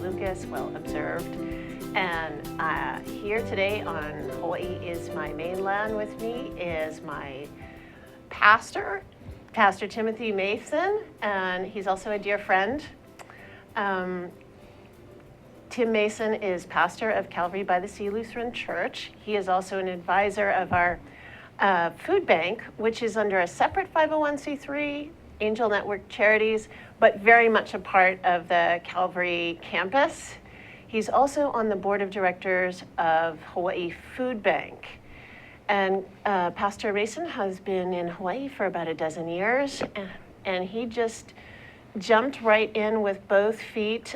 Lucas, well observed. And here today on Hawaii is my mainland. With me is my pastor, Pastor Timothy Mason, and he's also a dear friend. Tim Mason is pastor of Calvary by the Sea Lutheran Church. He is also an advisor of our food bank, which is under a separate 501c3, Angel Network Charities, but very much a part of the Calvary campus. He's also on the board of directors of Hawaii Food Bank. And Pastor Mason has been in Hawaii for about a dozen years, and he just jumped right in with both feet,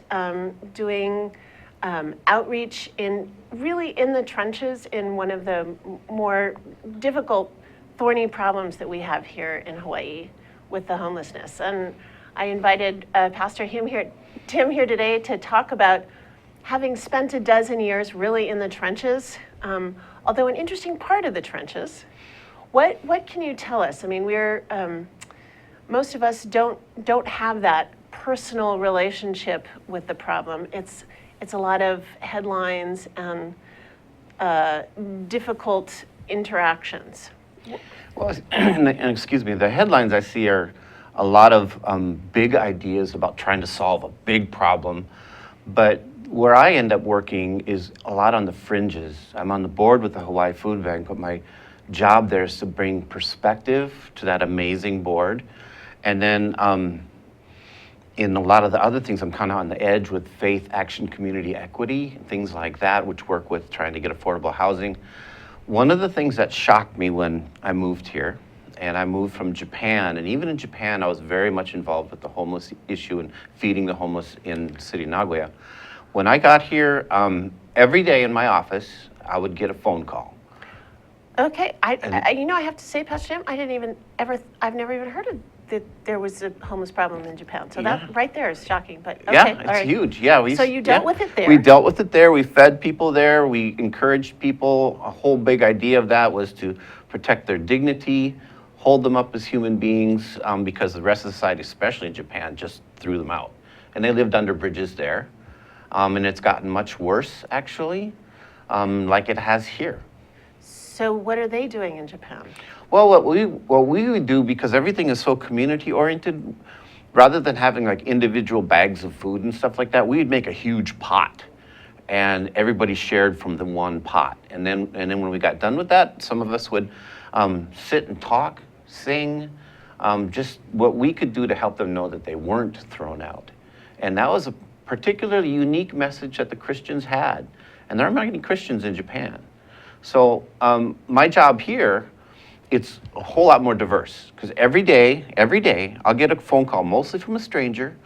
doing outreach really in the trenches in one of the more difficult, thorny problems that we have here in Hawaii with the homelessness. And I invited Pastor Tim here today to talk about having spent a dozen years really in the trenches, although an interesting part of the trenches. What can you tell us? I mean, most of us don't have that personal relationship with the problem. It's a lot of headlines and difficult interactions. Well, and excuse me, the headlines I see are a lot of big ideas about trying to solve a big problem, but where I end up working is a lot on the fringes. I'm on the board with the Hawaii Food Bank, but my job there is to bring perspective to that amazing board. And then in a lot of the other things, I'm kind of on the edge with faith, action, community equity, and things like that, which work with trying to get affordable housing. One of the things that shocked me when I moved here, and I moved from Japan, and even in Japan, I was very much involved with the homeless issue and feeding the homeless in the city of Nagoya. When I got here, every day in my office, I would get a phone call. Okay, I have to say, Pastor Jim, I've never even heard of that there was a homeless problem in Japan. So that right there is shocking, but okay. Yeah, it's huge. Yeah. So you dealt with it there? We dealt with it there. We fed people there. We encouraged people. A whole big idea of that was to protect their dignity, hold them up as human beings, because the rest of society, especially in Japan, just threw them out. And they lived under bridges there. And it's gotten much worse, actually, like it has here. So what are they doing in Japan? Well, what we would do, because everything is so community-oriented, rather than having like individual bags of food and stuff like that, we'd make a huge pot, and everybody shared from the one pot. And then when we got done with that, some of us would sit and talk, sing, just what we could do to help them know that they weren't thrown out. And that was a particularly unique message that the Christians had. And there aren't many Christians in Japan. So my job here, it's a whole lot more diverse, because every day, I'll get a phone call, mostly from a stranger,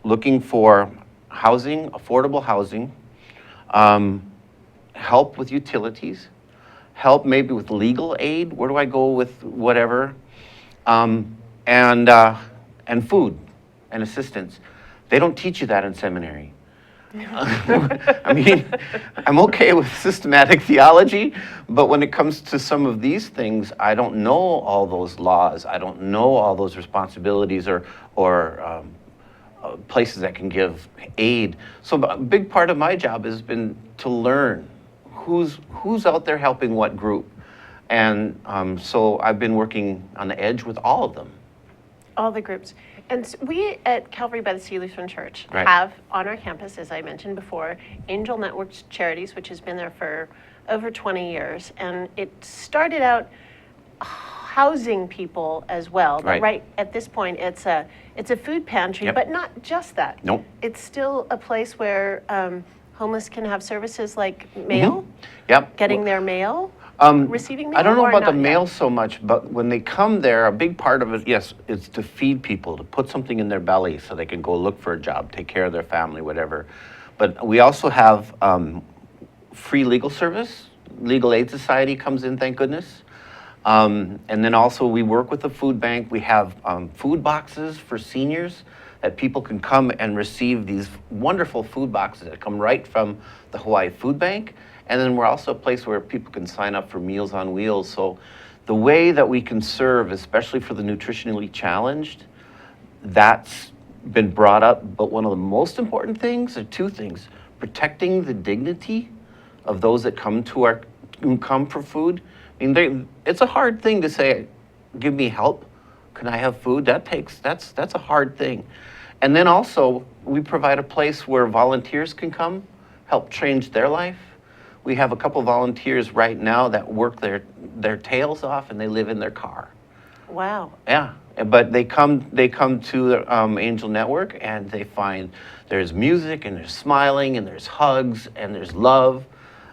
looking for housing, affordable housing, help with utilities, help maybe with legal aid, where do I go with whatever, and food and assistance. They don't teach you that in seminary. I mean, I'm okay with systematic theology, but when it comes to some of these things, I don't know all those laws. I don't know all those responsibilities or places that can give aid. So a big part of my job has been to learn who's out there helping what group. And so I've been working on the edge with all of them. All the groups. And we at Calvary by the Sea Lutheran Church have on our campus, as I mentioned before, Angel Network Charities, which has been there for over 20 years. And it started out housing people as well. But right at this point, it's a food pantry, but not just that. Nope. It's still a place where homeless can have services like mail, getting their mail. Receiving mail? I don't know about the mail yet? so much, but when they come there, a big part of it, yes, is to feed people, to put something in their belly so they can go look for a job, take care of their family, whatever. But we also have free legal service. Legal Aid Society comes in, thank goodness. And then also we work with the food bank. We have food boxes for seniors that people can come and receive these wonderful food boxes that come right from the Hawaii Food Bank. And then we're also a place where people can sign up for Meals on Wheels. So the way that we can serve, especially for the nutritionally challenged, that's been brought up, but one of the most important things are two things: protecting the dignity of those that come who come for food. I mean, it's a hard thing to say, "Give me help. Can I have food?" That's a hard thing. And then also, we provide a place where volunteers can come, help change their life. We have a couple volunteers right now that work their tails off, and they live in their car. Wow. Yeah, but they come to the Angel Network, and they find there's music, and there's smiling, and there's hugs, and there's love,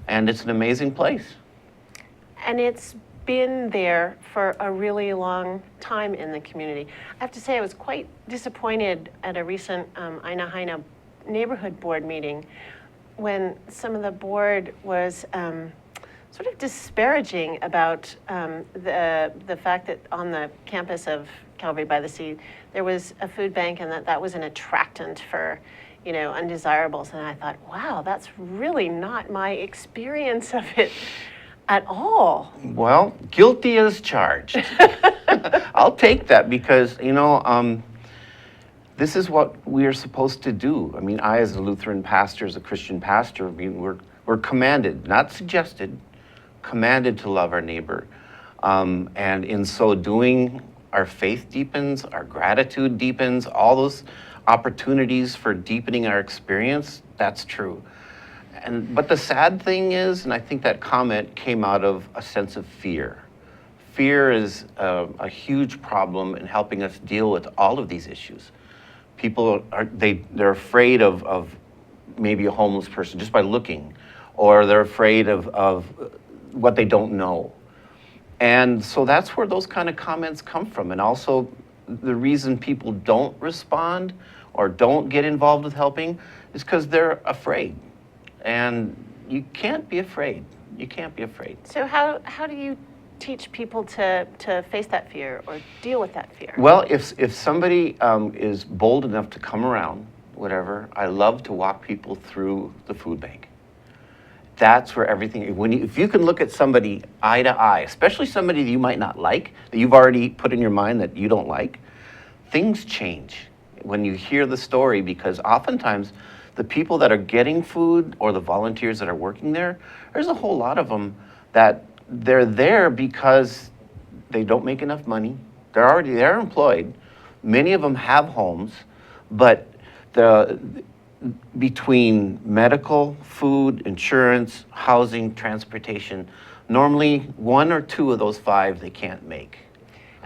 and it's an amazing place. And it's been there for a really long time in the community. I have to say, I was quite disappointed at a recent Aina Haina neighborhood board meeting when some of the board was sort of disparaging about the fact that on the campus of Calvary by the Sea, there was a food bank, and that was an attractant for, undesirables. And I thought, wow, that's really not my experience of it at all. Well, guilty as charged. I'll take that because, this is what we are supposed to do. I mean, I, as a Lutheran pastor, as a Christian pastor, I mean, we're commanded, not suggested, commanded to love our neighbor. And in so doing, our faith deepens, our gratitude deepens, all those opportunities for deepening our experience, that's true. But the sad thing is, and I think that comment came out of a sense of fear. Fear is a huge problem in helping us deal with all of these issues. People they're afraid of maybe a homeless person just by looking, or they're afraid of what they don't know. And so that's where those kind of comments come from. And also the reason people don't respond or don't get involved with helping is because they're afraid. And you can't be afraid. You can't be afraid. So how do you teach people to face that fear or deal with that fear? Well, if somebody is bold enough to come around, whatever, I love to walk people through the food bank. That's where everything, if you can look at somebody eye to eye, especially somebody that you might not like, that you've already put in your mind that you don't like, things change when you hear the story, because oftentimes the people that are getting food or the volunteers that are working there's a whole lot of them that they're there because they don't make enough money. They're employed. Many of them have homes, but between medical, food, insurance, housing, transportation, normally one or two of those five they can't make.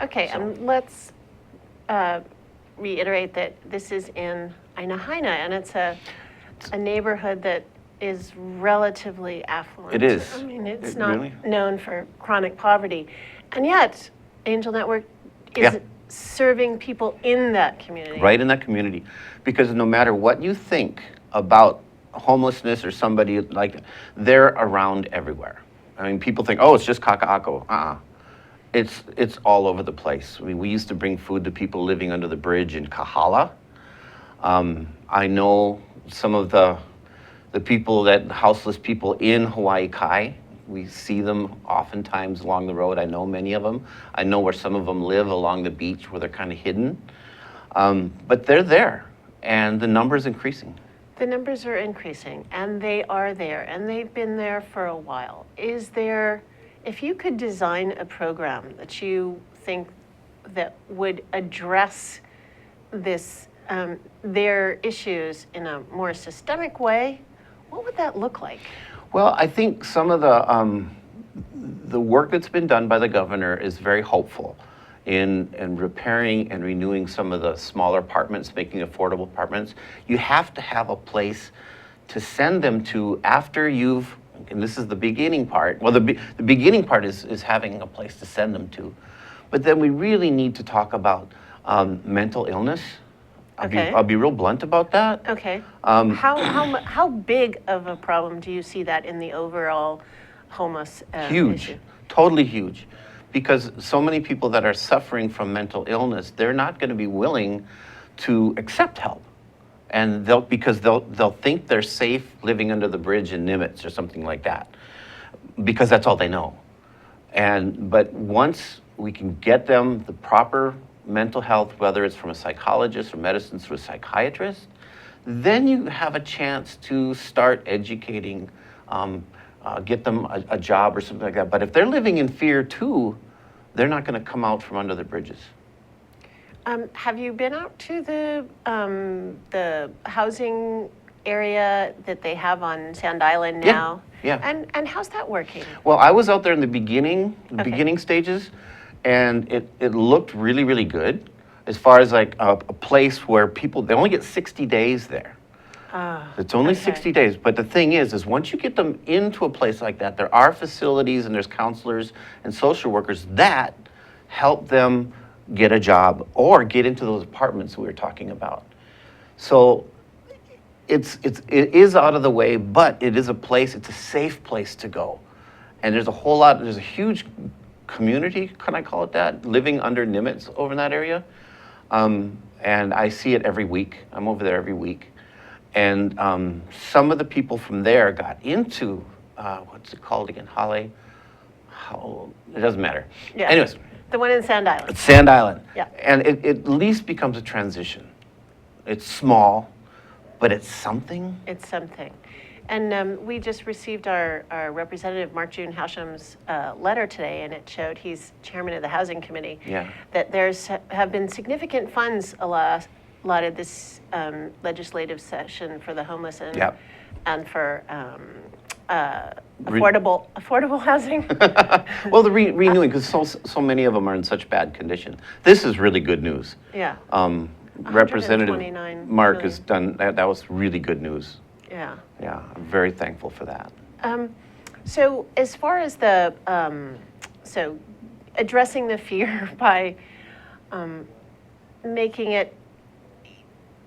Okay, let's reiterate that this is in Aina Haina, and it's a neighborhood that is relatively affluent. It is. I mean, it's It not really? known for chronic poverty. And yet, Angel Network is serving people in that community. Right in that community. Because no matter what you think about homelessness or somebody like that, they're around everywhere. I mean, people think, oh, it's just Kaka'ako. It's all over the place. I mean, we used to bring food to people living under the bridge in Kahala. I know some of the houseless people in Hawaii Kai. We see them oftentimes along the road. I know many of them. I know where some of them live along the beach where they're kind of hidden. But they're there, and the number's increasing. The numbers are increasing, and they are there, and they've been there for a while. If you could design a program that you think that would address their issues in a more systemic way, what would that look like? Well, I think some of the work that's been done by the governor is very hopeful in repairing and renewing some of the smaller apartments, making affordable apartments. You have to have a place to send them to after you've, and this is the beginning part. Well, the beginning part is having a place to send them to. But then we really need to talk about mental illness. I'll be real blunt about that. Okay. How big of a problem do you see that in the overall homeless huge, issue? Totally huge. Because so many people that are suffering from mental illness, they're not going to be willing to accept help. And they'll think they're safe living under the bridge in Nimitz or something like that, because that's all they know. But once we can get them the proper mental health, whether it's from a psychologist or medicine through a psychiatrist, then you have a chance to start educating, get them a job or something like that. But if they're living in fear too, they're not going to come out from under the bridges. Have you been out to the housing area that they have on Sand Island now? Yeah. And how's that working? Well, I was out there in the beginning Okay. beginning stages, and it looked really, really good as far as like a place where people, they only get 60 days there. It's only okay. 60 days. But the thing is once you get them into a place like that, there are facilities and there's counselors and social workers that help them get a job or get into those apartments we were talking about. So it is out of the way, but it is a place, it's a safe place to go. And there's a huge community, can I call it that, living under Nimitz over in that area. And I see it every week. I'm over there every week. And some of the people from there got into, what's it called again, it doesn't matter. Yeah. Anyways, The one in Sand Island. it's Sand Island. Yeah. And it at least becomes a transition. It's small, but it's something. It's something. And we just received our representative, Mark June Hasham's letter today, and it showed, he's chairman of the Housing Committee, Yeah. that have been significant funds allotted this legislative session for the homeless and, Yep. and for affordable housing. Well, the renewing, because so many of them are in such bad condition. This is really good news. Yeah. Representative 129 Mark million. has done, that was really good news. Yeah. Yeah, I'm very thankful for that. So as far as the, so addressing the fear by making it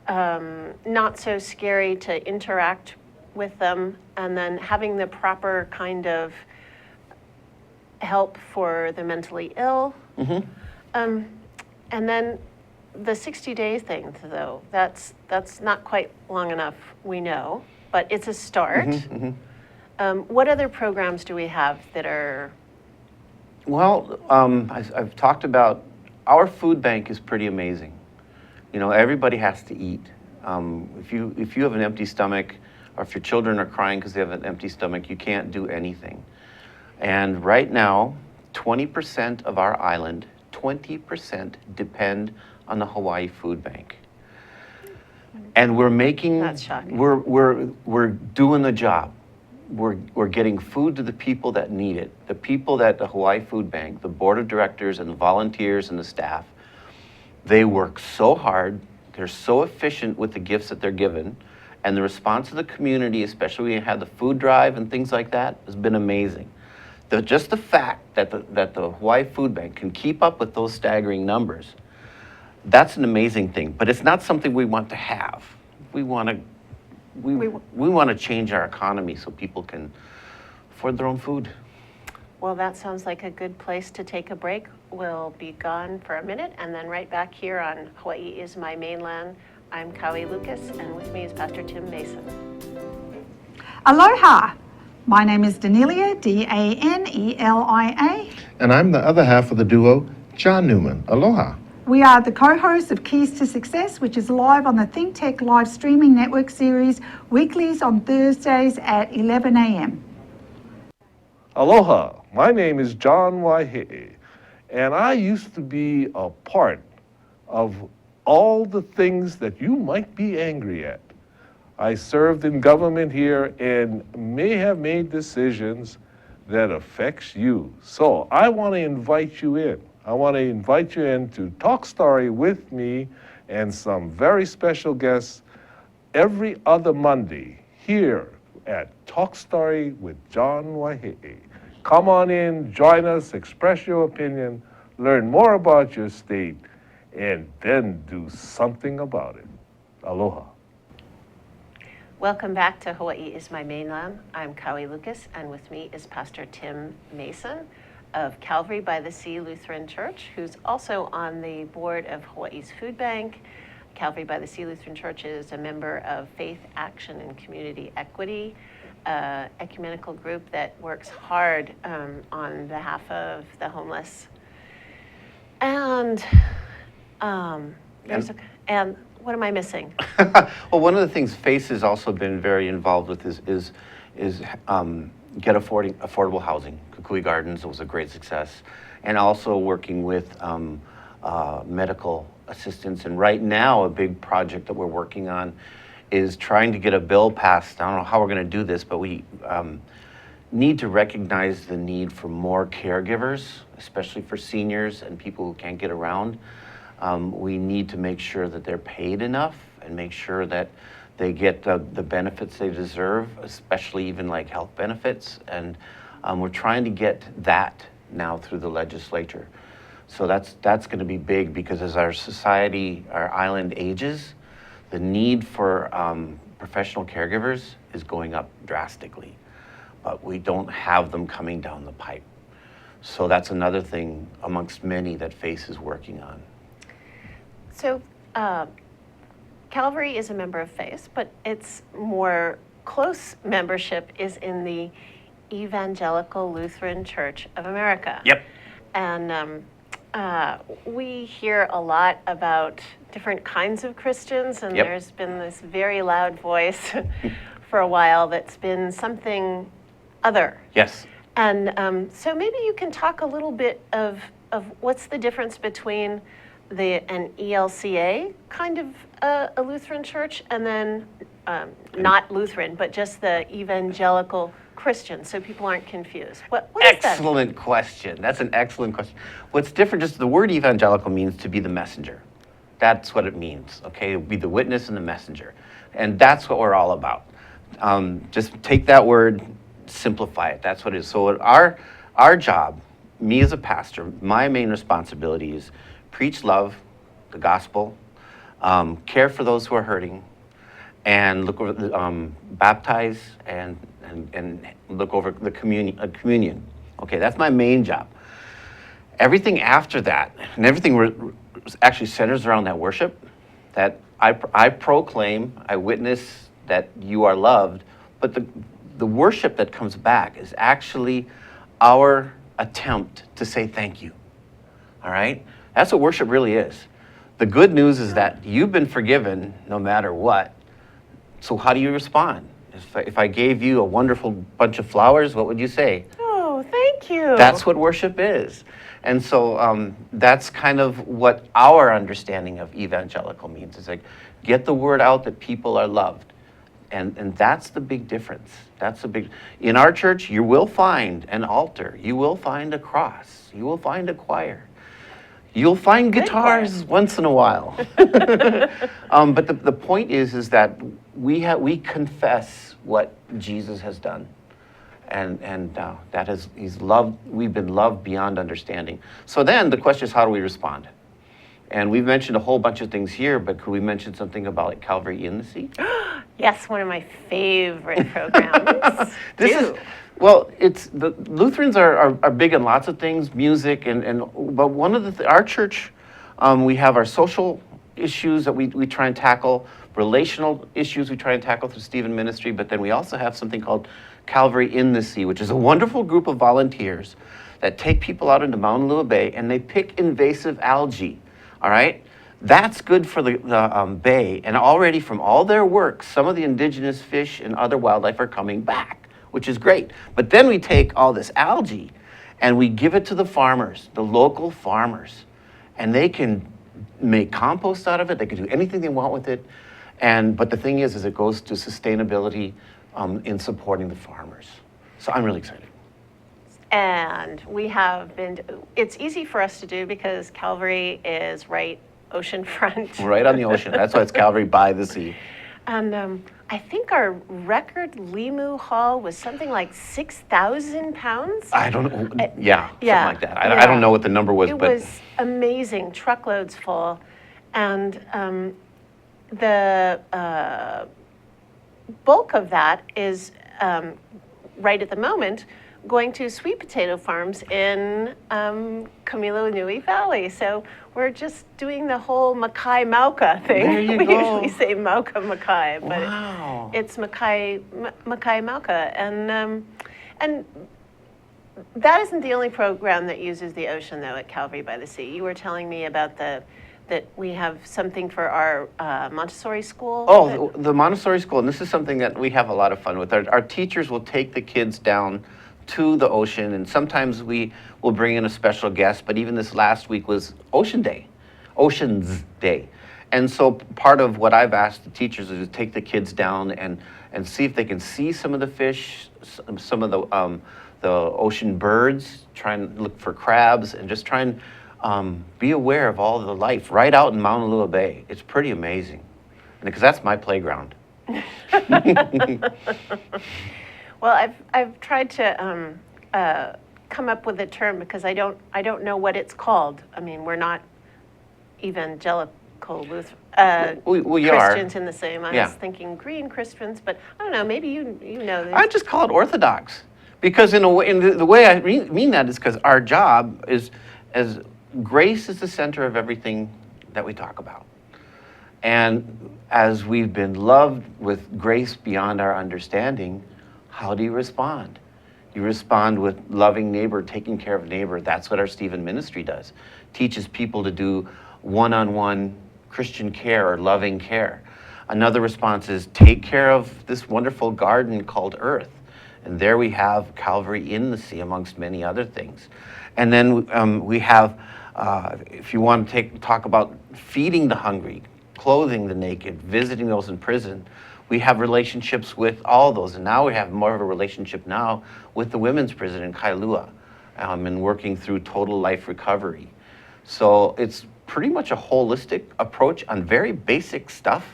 not so scary to interact with them, and then having the proper kind of help for the mentally ill. And then the 60-day thing, though, that's not quite long enough, we know, but it's a start. What other programs do we have that are? Well, I've talked about, our food bank is pretty amazing. You know, everybody has to eat. If you have an empty stomach, or if your children are crying because they have an empty stomach, you can't do anything. And right now, 20% of our island, 20% depend on the Hawaii Food Bank. And we're making, That's shocking. we're doing the job. We're getting food to the people that need it. The people that the Hawaii Food Bank, the board of directors and the volunteers and the staff, they work so hard. They're so efficient with the gifts that they're given. And the response of the community, especially when you have the food drive and things like that, has been amazing. Just the fact that the Hawaii Food Bank can keep up with those staggering numbers, that's an amazing thing. But it's not something we want to have. We want to change our economy so people can afford their own food. Well, that sounds like a good place to take a break. We'll be gone for a minute and then right back here on Hawaii is My Mainland. I'm Kaui Lucas, and with me is Pastor Tim Mason. Aloha! My name is Danelia, Danelia. And I'm the other half of the duo, John Newman. Aloha. We are the co-hosts of Keys to Success, which is live on the Think Tech live streaming network series, weeklies on Thursdays at 11 a.m. Aloha, my name is John Waihe'e, and I used to be a part of all the things that you might be angry at. I served in government here and may have made decisions that affects you. So I want to invite you in. I want to invite you in to Talk Story with me and some very special guests every other Monday here at Talk Story with John Waihe'e. Come on in, join us, express your opinion, learn more about your state, and then do something about it. Aloha. Welcome back to Hawaii is My Mainland. I'm Kaui Lucas, and with me is Pastor Tim Mason of Calvary by the Sea Lutheran Church, who's also on the board of Hawaii's Food Bank. Calvary by the Sea Lutheran Church is a member of Faith Action and Community Equity, ecumenical group that works hard on behalf of the homeless. And There's and what am I missing? Well, one of the things FACE has also been very involved with is get affordable housing. Kukui Gardens was a great success, and also working with medical assistance. And right now, a big project that we're working on is trying to get a bill passed. I don't know how we're going to do this, but we need to recognize the need for more caregivers, especially for seniors and people who can't get around. We need to make sure that they're paid enough and make sure that they get the benefits they deserve, especially even like health benefits. And we're trying to get that now through the legislature. So that's going to be big, because as our society, our island ages, the need for professional caregivers is going up drastically, but we don't have them coming down the pipe. So that's another thing amongst many that FACE is working on. So Calvary is a member of FACE, but its more close membership is in the Evangelical Lutheran Church of America. Yep. And we hear a lot about different kinds of Christians, and Yep. there's been this very loud voice for a while that's been something other. Yes. And so maybe you can talk a little bit of what's the difference between an ELCA kind of a Lutheran church, and then not Lutheran, but just the evangelical Christian, so people aren't confused. What is that? Excellent question. That's an excellent question. What's different, just the word evangelical means to be the messenger. That's what it means, okay? Be the witness and the messenger. And that's what we're all about. Just take that word, simplify it. That's what it is. So our job, me as a pastor, my main responsibility is preach love, the gospel, care for those who are hurting, and look over the, baptize and look over the communion. Okay, that's my main job. Everything after that, and everything actually centers around that worship, that I proclaim, I witness that you are loved, but the worship that comes back is actually our attempt to say thank you. All right? That's what worship really is. The good news is that you've been forgiven no matter what. So how do you respond? If I gave you a wonderful bunch of flowers, what would you say? Oh, thank you. That's what worship is. And so that's kind of what our understanding of evangelical means. It's like, get the word out that people are loved. And that's the big difference. In our church, you will find an altar. You will find a cross. You will find a choir. You'll find guitars once in a while. But the point is that we confess what Jesus has done. And that is, we've been loved beyond understanding. So then the question is, how do we respond? And we've mentioned a whole bunch of things here, but could we mention something about like Calvary in the Sea? Yes, one of my favorite programs. It's the Lutherans are big in lots of things, music, but one of our church, we have our social issues that we try and tackle, relational issues we try and tackle through Stephen Ministry, but then we also have something called Calvary in the Sea, which is a wonderful group of volunteers that take people out into Mount Honolulu Bay and they pick invasive algae, all right? That's good for the bay, and already from all their work, some of the indigenous fish and other wildlife are coming back, which is great. But then we take all this algae and we give it to the farmers, the local farmers, and they can make compost out of it. They can do anything they want with it. But the thing is it goes to sustainability in supporting the farmers. So I'm really excited. And it's easy for us to do because Calvary is right oceanfront. Right on the ocean. That's why it's Calvary by the sea. And I think our record Limu haul was something like 6,000 pounds. I don't know. Something like that. Yeah. I don't know what the number was, It but was amazing, truckloads full. And the bulk of that is right at the moment going to sweet potato farms in Kamilonui Valley. So we're just doing the whole Makai Mauka thing. There you we go. usually say Mauka Makai, but wow. it's Makai Mauka. And that isn't the only program that uses the ocean, though, at Calvary by the Sea. You were telling me about the that we have something for our Montessori school. Oh, the Montessori school, and this is something that we have a lot of fun with. Our teachers will take the kids down to the ocean, and sometimes we will bring in a special guest, but even this last week was Ocean's Day. And so part of what I've asked the teachers is to take the kids down and see if they can see some of the fish, some of the ocean birds, try and look for crabs, and just try and be aware of all the life right out in Honolulu Bay. It's pretty amazing, because that's my playground. Well, I've tried to come up with a term because I don't know what it's called. I mean, we're not evangelical Lutheran We Christians are. in the same. I Yeah. was thinking green Christians, but I don't know. Maybe you know. I just call it Orthodox, because in a way, the way I mean that is because our job is, as grace is the center of everything that we talk about. And as we've been loved with grace beyond our understanding, how do you respond? You respond with loving neighbor, taking care of neighbor. That's what our Stephen ministry does. Teaches people to do one-on-one Christian care or loving care. Another response is take care of this wonderful garden called Earth. And there we have Calvary in the Sea, amongst many other things. And then we have, if you want to talk about feeding the hungry, clothing the naked, visiting those in prison, we have relationships with all those. And now we have more of a relationship now with the women's prison in Kailua, and working through total life recovery. So it's pretty much a holistic approach on very basic stuff.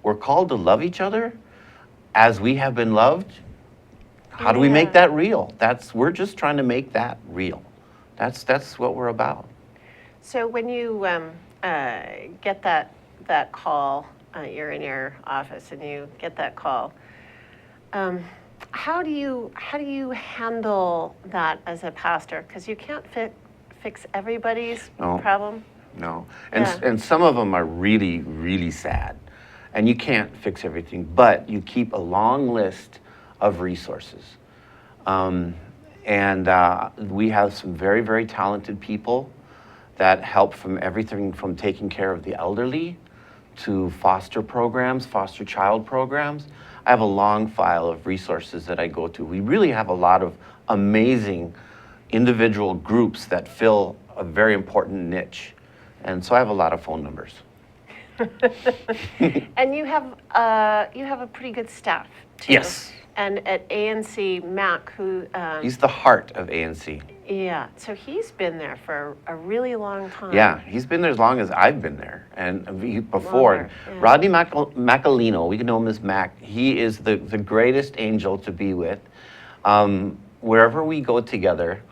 We're called to love each other as we have been loved. How do we make that real? We're just trying to make that real. That's what we're about. So when you get that call, you're in your office and you get that call. How do you handle that as a pastor? Because you can't fix everybody's problem. No, and some of them are really, really sad, and you can't fix everything, but you keep a long list of resources. And we have some very, very talented people that help from everything from taking care of the elderly to foster programs, foster child programs. I have a long file of resources that I go to. We really have a lot of amazing individual groups that fill a very important niche. And so I have a lot of phone numbers. And you have a pretty good staff too. Yes. And at ANC, Mac, who He's the heart of ANC. yeah, so he's been there for a really long time. Yeah, he's been there as long as I've been there, and before. Longer, yeah. Rodney Macalino, we can know him as Mac. He is the greatest angel to be with. Wherever we go together,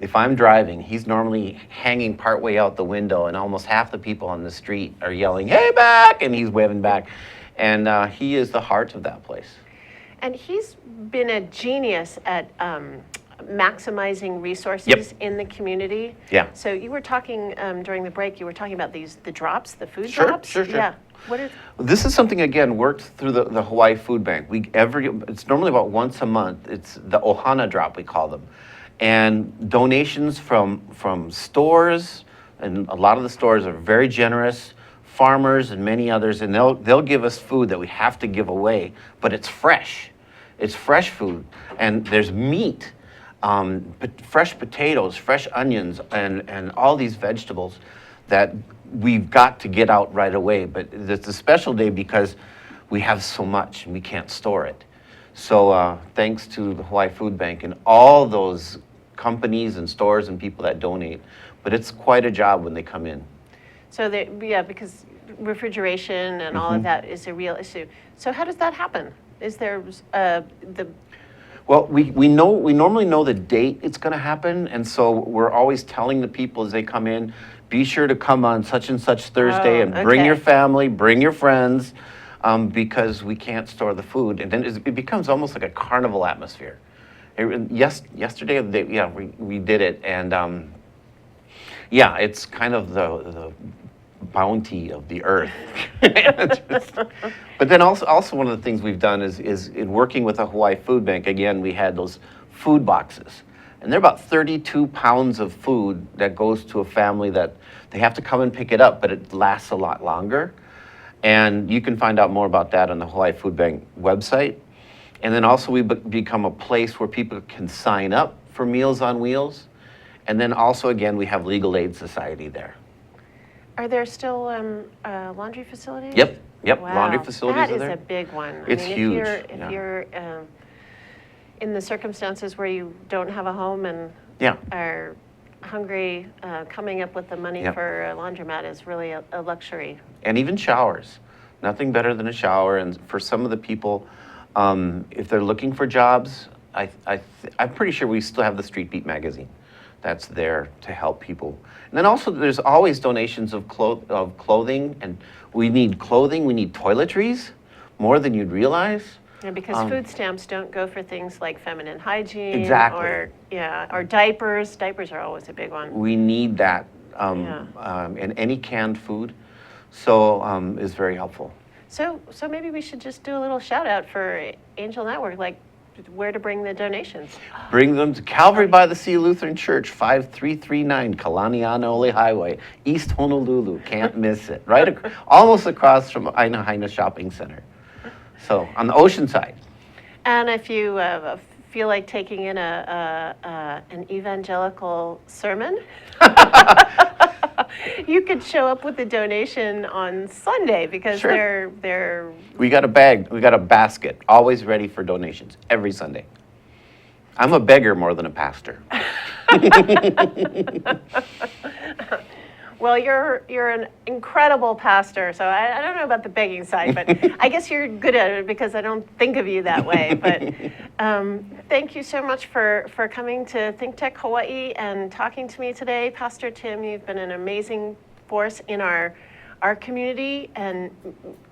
if I'm driving, he's normally hanging partway out the window, and almost half the people on the street are yelling, "Hey, Mac!" and he's waving back. And he is the heart of that place. And he's been a genius at maximizing resources in the community. Yeah. So you were talking during the break. You were talking about the drops, the food Sure, drops. sure. Yeah. What is? This is something, again, worked through the Hawaii Food Bank. It's normally about once a month. It's the Ohana drop, we call them. And donations from stores, and a lot of the stores are very generous, farmers and many others, and they'll give us food that we have to give away, but it's fresh. It's fresh food, and there's meat, fresh potatoes, fresh onions, and all these vegetables that we've got to get out right away. But it's a special day because we have so much and we can't store it. So thanks to the Hawaii Food Bank and all those companies and stores and people that donate. But it's quite a job when they come in. So because refrigeration and all of that is a real issue. So how does that happen? Is there Well, we normally know the date it's going to happen, and so we're always telling the people as they come in, be sure to come on such and such Thursday and bring your family, bring your friends, because we can't store the food, and then it becomes almost like a carnival atmosphere. Yesterday, we did it, and it's kind of the bounty of the earth. But then also one of the things we've done is in working with the Hawaii Food Bank, again, we had those food boxes. And they're about 32 pounds of food that goes to a family that they have to come and pick it up, but it lasts a lot longer. And you can find out more about that on the Hawaii Food Bank website. And then also we become a place where people can sign up for Meals on Wheels. And then also, again, we have Legal Aid Society there. Are there still laundry facilities? Yep, Wow, laundry facilities are there. That is a big one. It's huge, If yeah. you're in the circumstances where you don't have a home and Yeah, are hungry, coming up with the money Yep. for a laundromat is really a luxury. and even showers. Nothing better than a shower. And for some of the people, if they're looking for jobs, I'm pretty sure we still have the Street Beat magazine that's there to help people. And then also there's always donations of clothing, and we need clothing, we need toiletries, more than you'd realize. Because food stamps don't go for things like feminine hygiene. Exactly. Or diapers. Diapers are always a big one. We need that in any canned food, so is very helpful. So maybe we should just do a little shout out for Angel Network, like where to bring the donations. Bring them to Calvary by the Sea Lutheran Church, 5339 Kalanianaole Highway, East Honolulu. Can't miss it. Right, almost across from Aina Haina Shopping Center. So on the ocean side. And if you feel like taking in an evangelical sermon, you could show up with a donation on Sunday because Sure. they're We got a bag, we got a basket, always ready for donations every Sunday. I'm a beggar more than a pastor. Well, you're an incredible pastor, so I don't know about the begging side, but I guess you're good at it because I don't think of you that way. But thank you so much for coming to Think Tech Hawaii and talking to me today. Pastor Tim, you've been an amazing force in our community and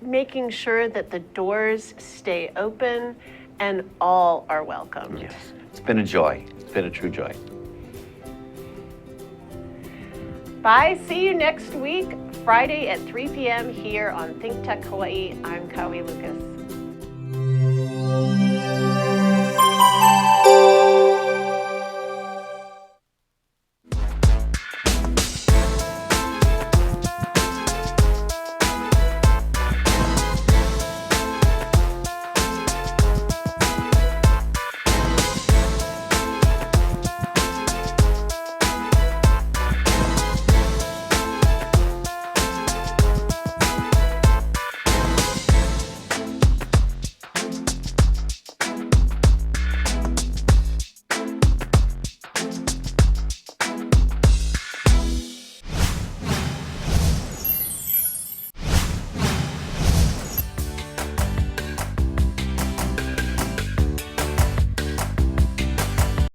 making sure that the doors stay open and all are welcome. Yes, it's been a joy. It's been a true joy. Bye. See you next week, Friday at 3 p.m. here on Think Tech Hawaii. I'm Kawi Lucas.